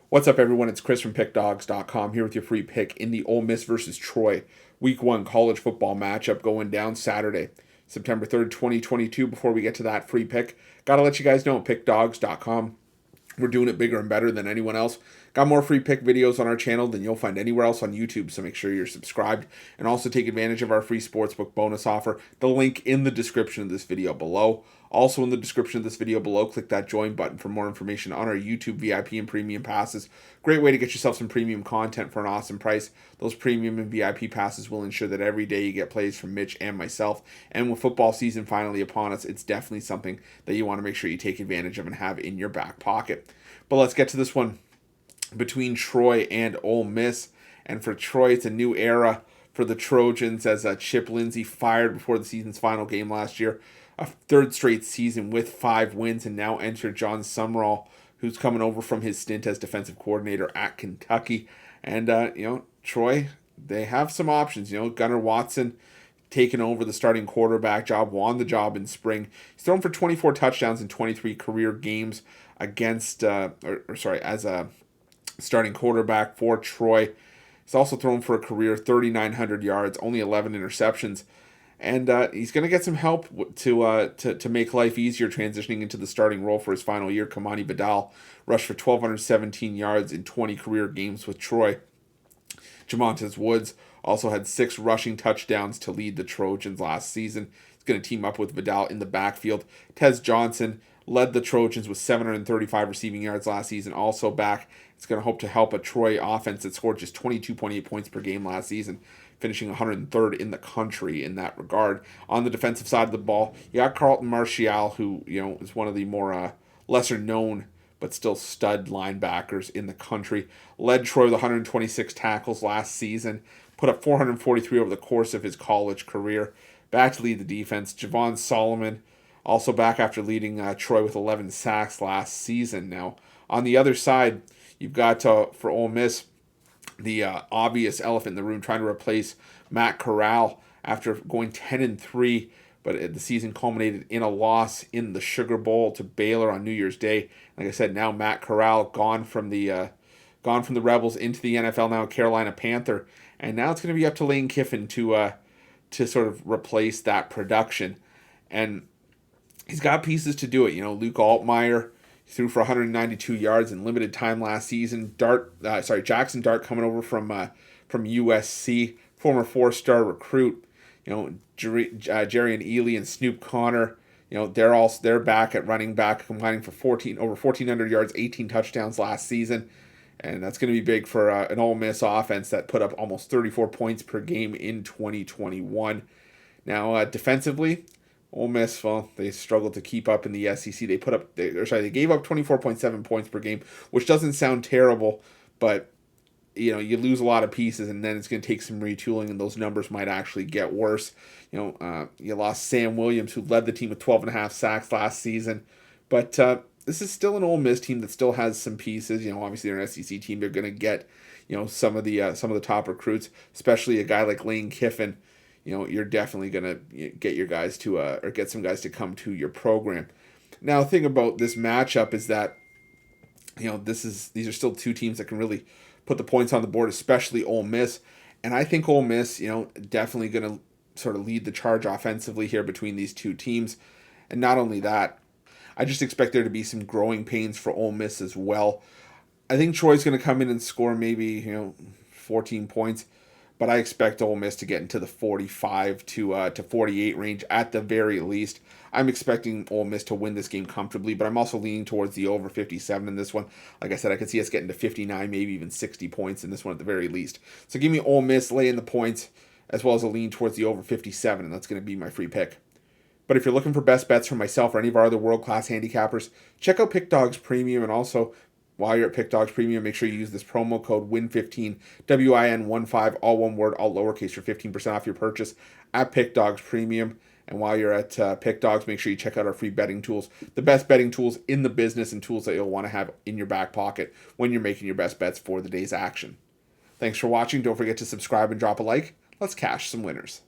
What's up, everyone? It's Chris from Pickdawgz.com here with your free pick in the Ole Miss versus Troy Week 1 college football matchup going down Saturday, September 3rd, 2022. Before we get to that free pick, got to let you guys know at Pickdawgz.com. We're doing it bigger and better than anyone else. Got more free pick videos on our channel than you'll find anywhere else on YouTube, so make sure you're subscribed and also take advantage of our free Sportsbook bonus offer. The link in the description of this video below. Also in the description of this video below, click that join button for more information on our YouTube VIP and premium passes. Great way to get yourself some premium content for an awesome price. Those premium and VIP passes will ensure that every day you get plays from Mitch and myself. And with football season finally upon us, it's definitely something that you want to make sure you take advantage of and have in your back pocket. But let's get to this one between Troy and Ole Miss. And for Troy, it's a new era for the Trojans as Chip Lindsey fired before the season's final game last year. A third straight season with 5 wins, and now enter John Summerall, who's coming over from his stint as defensive coordinator at Kentucky. And, Troy, they have some options. Gunnar Watson taking over the starting quarterback job, won the job in spring. He's thrown for 24 touchdowns in 23 career games as a starting quarterback for Troy. He's also thrown for a career 3,900 yards, only 11 interceptions. And he's going to get some help to make life easier transitioning into the starting role for his final year. Kamani Badal rushed for 1,217 yards in 20 career games with Troy. Jamontez Woods also had 6 rushing touchdowns to lead the Trojans last season. He's going to team up with Badal in the backfield. Tez Johnson led the Trojans with 735 receiving yards last season, also back. It's going to hope to help a Troy offense that scored just 22.8 points per game last season, finishing 103rd in the country in that regard. On the defensive side of the ball, you got Carlton Martial, who is one of the more lesser known but still stud linebackers in the country. Led Troy with 126 tackles last season, put up 443 over the course of his college career. Back to lead the defense, Javon Solomon, also back after leading Troy with 11 sacks last season. Now, on the other side, you've got, for Ole Miss, the obvious elephant in the room, trying to replace Matt Corral after going 10-3, but the season culminated in a loss in the Sugar Bowl to Baylor on New Year's Day. Like I said, now Matt Corral gone from the Rebels into the NFL, now a Carolina Panther, and now it's going to be up to Lane Kiffin to sort of replace that production, and he's got pieces to do it. Luke Altmaier threw for 192 yards in limited time last season. Jackson Dart coming over from USC, former 4-star recruit. Jerry and Ely and Snoop Connor. They're back at running back, combining for over 1,400 yards, 18 touchdowns last season, and that's going to be big for an Ole Miss offense that put up almost 34 points per game in 2021. Now, defensively, Ole Miss, well, they struggled to keep up in the SEC. They gave up 24.7 points per game, which doesn't sound terrible, but you lose a lot of pieces, and then it's going to take some retooling, and those numbers might actually get worse. You lost Sam Williams, who led the team with 12.5 sacks last season, but this is still an Ole Miss team that still has some pieces. Obviously they're an SEC team. They're going to get some of the top recruits, especially a guy like Lane Kiffin. You're definitely going to get your guys to or get some guys to come to your program. Now, the thing about this matchup is that these are still two teams that can really put the points on the board, especially Ole Miss. And I think Ole Miss, definitely going to sort of lead the charge offensively here between these two teams. And not only that, I just expect there to be some growing pains for Ole Miss as well. I think Troy's going to come in and score maybe 14 points. But I expect Ole Miss to get into the 45 to 48 range at the very least. I'm expecting Ole Miss to win this game comfortably, but I'm also leaning towards the over 57 in this one. Like I said, I could see us getting to 59, maybe even 60 points in this one at the very least. So give me Ole Miss laying the points, as well as a lean towards the over 57, and that's going to be my free pick. But if you're looking for best bets from myself or any of our other world-class handicappers, check out Pick Dawgz Premium, and also while you're at Pick Dawgz Premium, make sure you use this promo code WIN15, WIN15, all one word, all lowercase, for 15% off your purchase at Pick Dawgz Premium. And while you're at Pick Dawgz, make sure you check out our free betting tools, the best betting tools in the business and tools that you'll want to have in your back pocket when you're making your best bets for the day's action. Thanks for watching. Don't forget to subscribe and drop a like. Let's cash some winners.